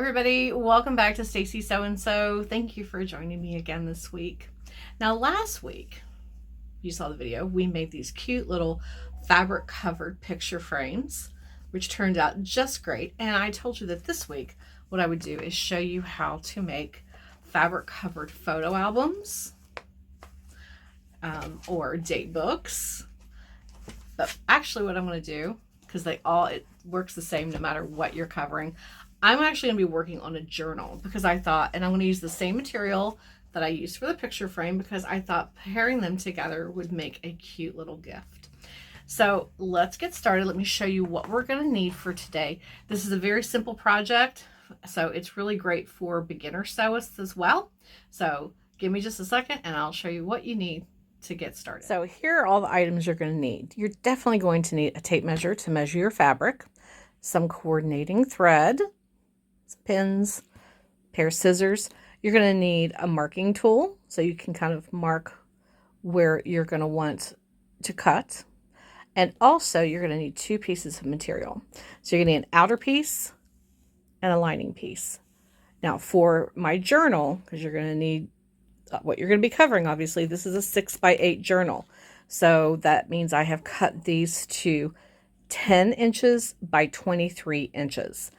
everybody, welcome back to Stacy So and So. Thank you for joining me again this week. Now last week, you saw the video, we made these cute little fabric covered picture frames, which turned out just great. And I told you that this week, what I would do is show you how to make fabric covered photo albums or date books. But actually what I'm going to do, because it works the same no matter what you're covering, I'm actually going to be working on a journal because I thought, and I'm going to use the same material that I used for the picture frame because I thought pairing them together would make a cute little gift. So let's get started. Let me show you what we're going to need for today. This is a very simple project, so it's really great for beginner sewists as well. So give me just a second and I'll show you what you need to get started. So here are all the items you're going to need. You're definitely going to need a tape measure to measure your fabric, some coordinating thread, some pins, a pair of scissors. You're going to need a marking tool so you can kind of mark where you're going to want to cut. And also you're going to need two pieces of material. So you're going to need an outer piece and a lining piece. Now for my journal, because you're going to need what you're going to be covering, obviously, this is a 6x8 journal. So that means I have cut these to 10 inches by 23 inches.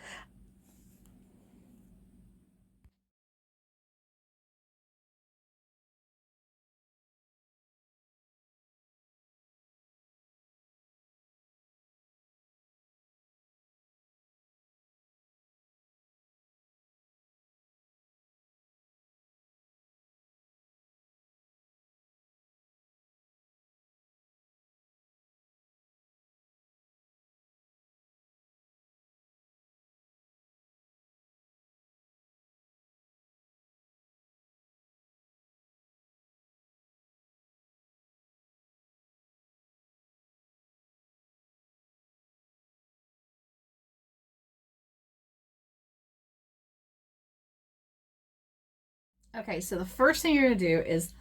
Okay, so the first thing you're going to do is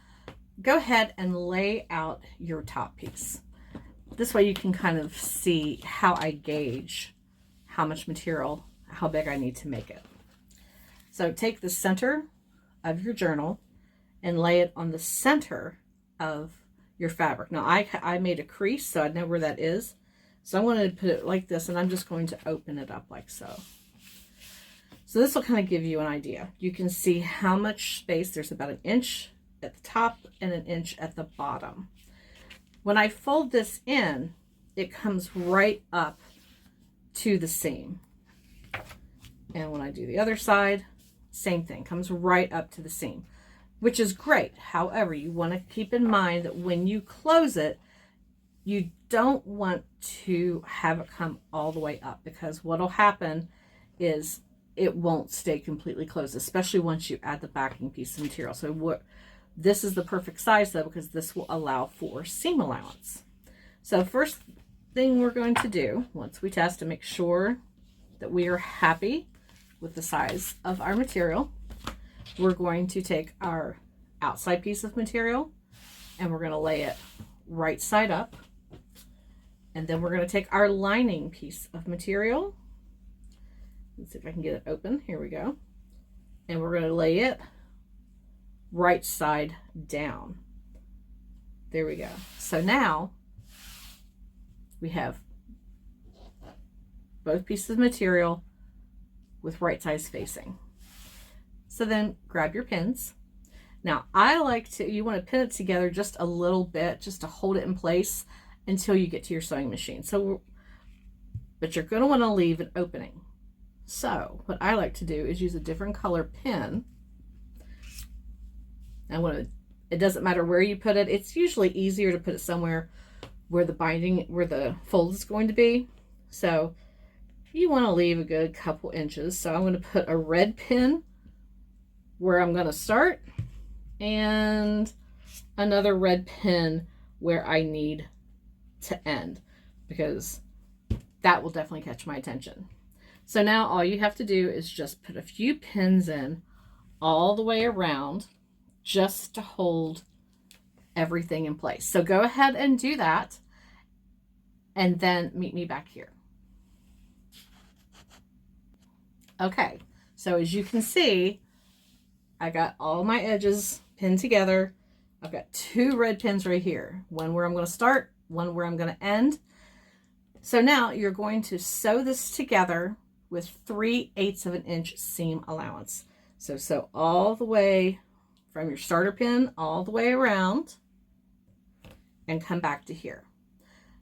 go ahead and lay out your top piece. This way you can kind of see how I gauge how much material, how big I need to make it. So take the center of your journal and lay it on the center of your fabric. Now I made a crease so I know where that is. So I'm going to put it like this and I'm just going to open it up like so. So this will kind of give you an idea. You can see how much space. There's about an inch at the top and an inch at the bottom. When I fold this in, it comes right up to the seam. And when I do the other side, same thing, comes right up to the seam, which is great. However, you want to keep in mind that when you close it, you don't want to have it come all the way up, because what will happen is it won't stay completely closed, especially once you add the backing piece of material. So this is the perfect size though, because this will allow for seam allowance. So first thing we're going to do, once we test to make sure that we are happy with the size of our material, we're going to take our outside piece of material and we're going to lay it right side up. And then we're going to take our lining piece of material. Let's see if I can get it open. Here we go. And we're going to lay it right side down. There we go. So now we have both pieces of material with right sides facing. So then grab your pins. Now you want to pin it together just a little bit, just to hold it in place until you get to your sewing machine. But you're going to want to leave an opening. So what I like to do is use a different color pin. And it doesn't matter where you put it. It's usually easier to put it somewhere where the fold is going to be. So you want to leave a good couple inches. So I'm going to put a red pin where I'm going to start and another red pin where I need to end, because that will definitely catch my attention. So now all you have to do is just put a few pins in all the way around just to hold everything in place. So go ahead and do that and then meet me back here. Okay, So as you can see, I got all my edges pinned together. I've got 2 red pins right here, one where I'm going to start, one where I'm going to end. So now you're going to sew this together with 3/8 of an inch seam allowance. So sew all the way from your starter pin all the way around and come back to here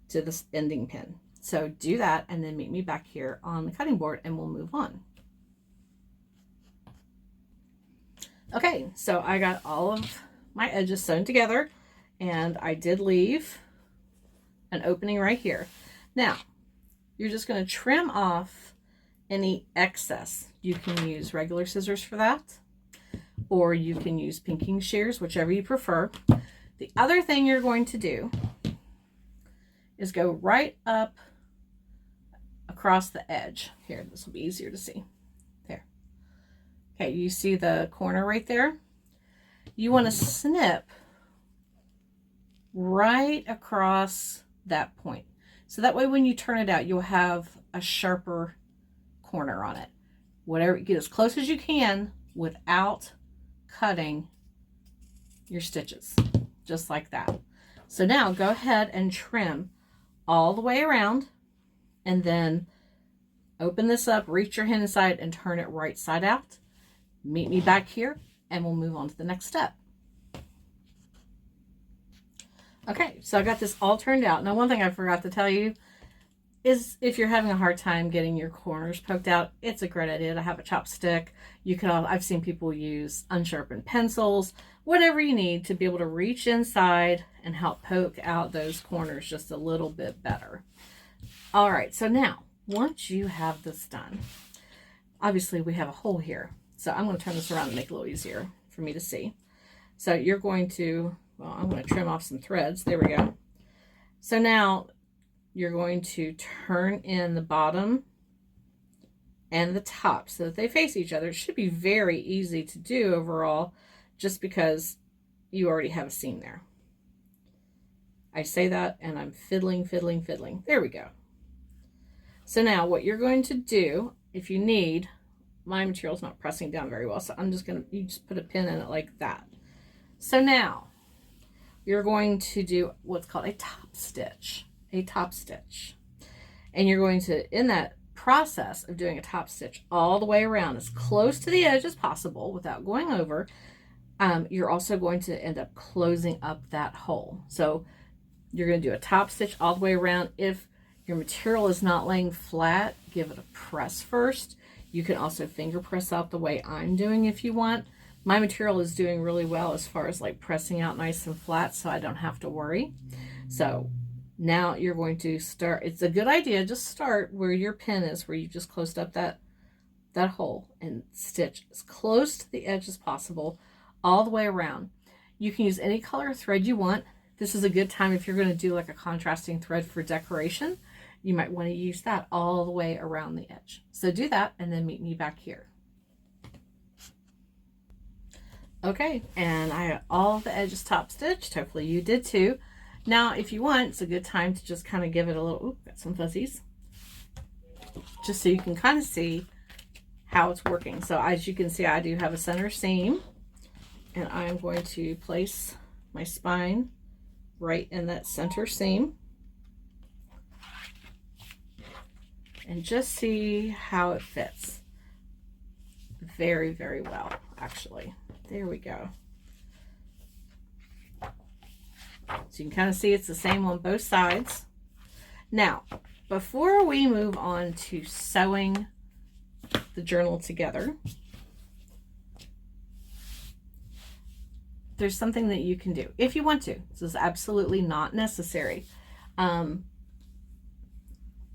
to this ending pin. So do that and then meet me back here on the cutting board and we'll move on. Okay, so I got all of my edges sewn together and I did leave an opening right here. Now, you're just going to trim off any excess. You can use regular scissors for that, or you can use pinking shears, whichever you prefer. The other thing you're going to do is go right up across the edge. Here, this will be easier to see. There. Okay, you see the corner right there? You want to snip right across that point. So that way when you turn it out, you'll have a sharper corner on it. Whatever, get as close as you can without cutting your stitches, just like that. So now go ahead and trim all the way around and then open this up, reach your hand inside and turn it right side out. Meet me back here and we'll move on to the next step. Okay, so I got this all turned out. Now, one thing I forgot to tell you is if you're having a hard time getting your corners poked out, it's a great idea to have a chopstick. You can, I've seen people use unsharpened pencils, whatever you need to be able to reach inside and help poke out those corners just a little bit better. All right, so now, once you have this done, obviously we have a hole here. So I'm going to turn this around and make it a little easier for me to see. So you're going to, well, I'm going to trim off some threads. There we go. So now you're going to turn in the bottom and the top so that they face each other. It should be very easy to do overall, just because you already have a seam there. I say that and I'm fiddling. There we go. So now what you're going to do, if you need, my material's not pressing down very well, so I'm just going to, you just put a pin in it like that. So now you're going to do what's called a top stitch. And you're going to, in that process of doing a top stitch all the way around as close to the edge as possible without going over, you're also going to end up closing up that hole. So you're going to do a top stitch all the way around. If your material is not laying flat, give it a press first. You can also finger press out the way I'm doing if you want. My material is doing really well as far as like pressing out nice and flat, so I don't have to worry. So now you're going to start, it's a good idea, just start where your pin is, where you just closed up that hole, and stitch as close to the edge as possible all the way around. You can use any color thread you want. This is a good time if you're going to do like a contrasting thread for decoration. You might want to use that all the way around the edge. So do that and then meet me back here. Okay, and I got all the edges top stitched. Hopefully you did too. Now, if you want, it's a good time to just kind of give it a little, ooh, got some fuzzies. Just so you can kind of see how it's working. So as you can see, I do have a center seam, and I'm going to place my spine right in that center seam. And just see how it fits. Very, very well, actually. There we go. So you can kind of see it's the same on both sides. Now, before we move on to sewing the journal together, there's something that you can do if you want to. This is absolutely not necessary.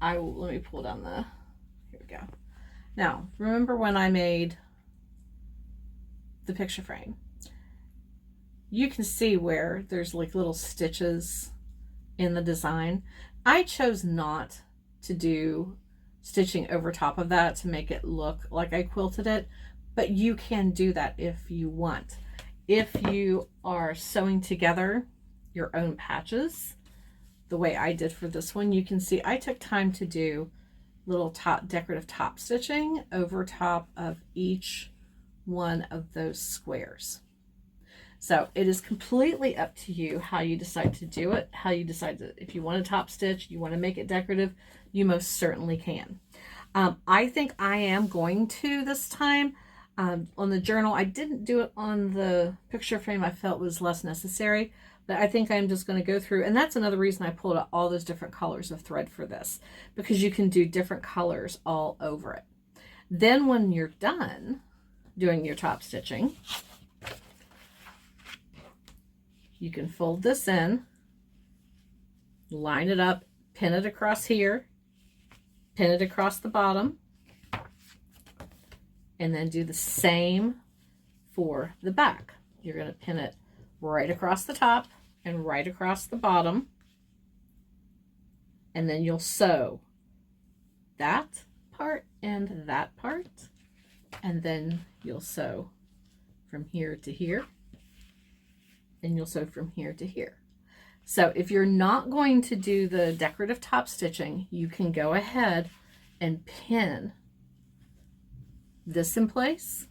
Let me pull down the, here we go. Now, remember when I made the picture frame? You can see where there's like little stitches in the design. I chose not to do stitching over top of that to make it look like I quilted it, but you can do that if you want. If you are sewing together your own patches, the way I did for this one, you can see I took time to do little decorative top stitching over top of each one of those squares. So it is completely up to you how you decide to do it, how you decide to, if you want to top stitch, you want to make it decorative, you most certainly can. I think I am going to this time. On the journal, I didn't do it on the picture frame. I felt was less necessary, but I think I'm just going to go through, and that's another reason I pulled out all those different colors of thread for this, because you can do different colors all over it. Then when you're done doing your top stitching, you can fold this in, line it up, pin it across here, pin it across the bottom, and then do the same for the back. You're going to pin it right across the top and right across the bottom, and then you'll sew that part and that part, and then you'll sew from here to here, and you'll sew from here to here. So if you're not going to do the decorative top stitching, you can go ahead and pin this in place,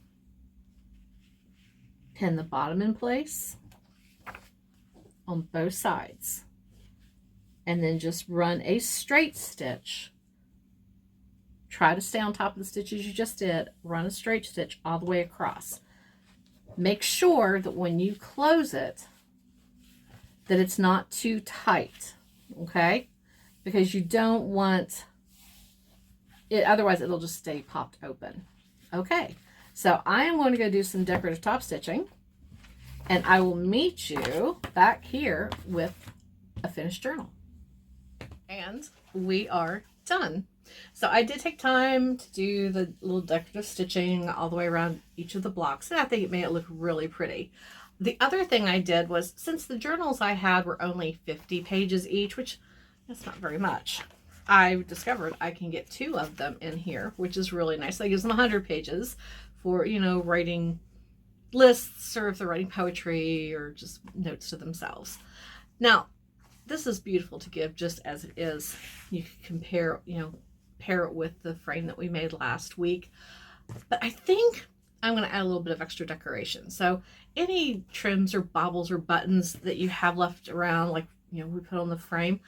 pin the bottom in place on both sides, and then just run a straight stitch. Try to stay on top of the stitches you just did. Run a straight stitch all the way across. Make sure that when you close it, that it's not too tight, okay? Because you don't want it, otherwise it'll just stay popped open. Okay, so I am going to go do some decorative top stitching, and I will meet you back here with a finished journal. And we are done. So I did take time to do the little decorative stitching all the way around each of the blocks, and I think it made it look really pretty. The other thing I did was, since the journals I had were only 50 pages each, which that's not very much, I discovered I can get 2 of them in here, which is really nice. That gives them 100 pages for, you know, writing lists, or if they're writing poetry or just notes to themselves. Now, this is beautiful to give just as it is. You can compare, you know, pair it with the frame that we made last week. But I think I'm going to add a little bit of extra decoration. So any trims or baubles or buttons that you have left around, like, you know, we put on the frame,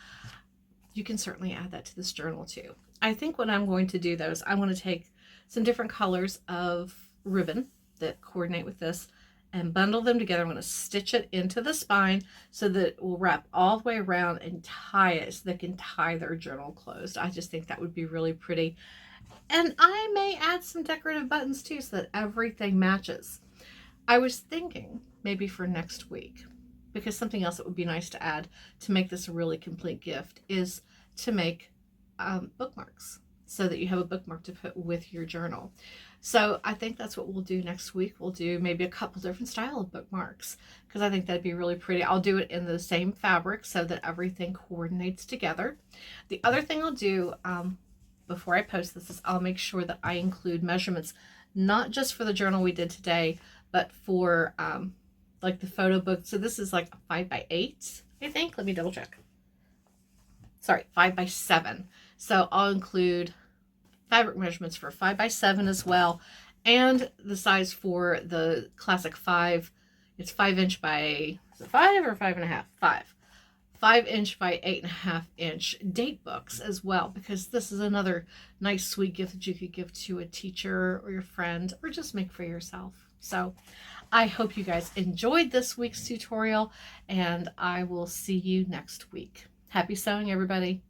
you can certainly add that to this journal too. I think what I'm going to do though is I'm going to take some different colors of ribbon that coordinate with this and bundle them together. I'm going to stitch it into the spine so that it will wrap all the way around and tie it so they can tie their journal closed. I just think that would be really pretty. And I may add some decorative buttons too so that everything matches. I was thinking maybe for next week, because something else that would be nice to add to make this a really complete gift is to make bookmarks, so that you have a bookmark to put with your journal. So I think that's what we'll do next week. We'll do maybe a couple different style of bookmarks, because I think that'd be really pretty. I'll do it in the same fabric so that everything coordinates together. The other thing I'll do before I post this is I'll make sure that I include measurements, not just for the journal we did today, but for like the photo book. So this is like a 5x8, I think. Let me double check. Sorry, 5x7. So I'll include fabric measurements for 5x7 as well, and the size for the classic 5. It's 5 inch by, is it 5 or 5.5? 5 inch by 8.5 inch date books as well, because this is another nice sweet gift that you could give to a teacher or your friend, or just make for yourself. So I hope you guys enjoyed this week's tutorial, and I will see you next week. Happy sewing, everybody.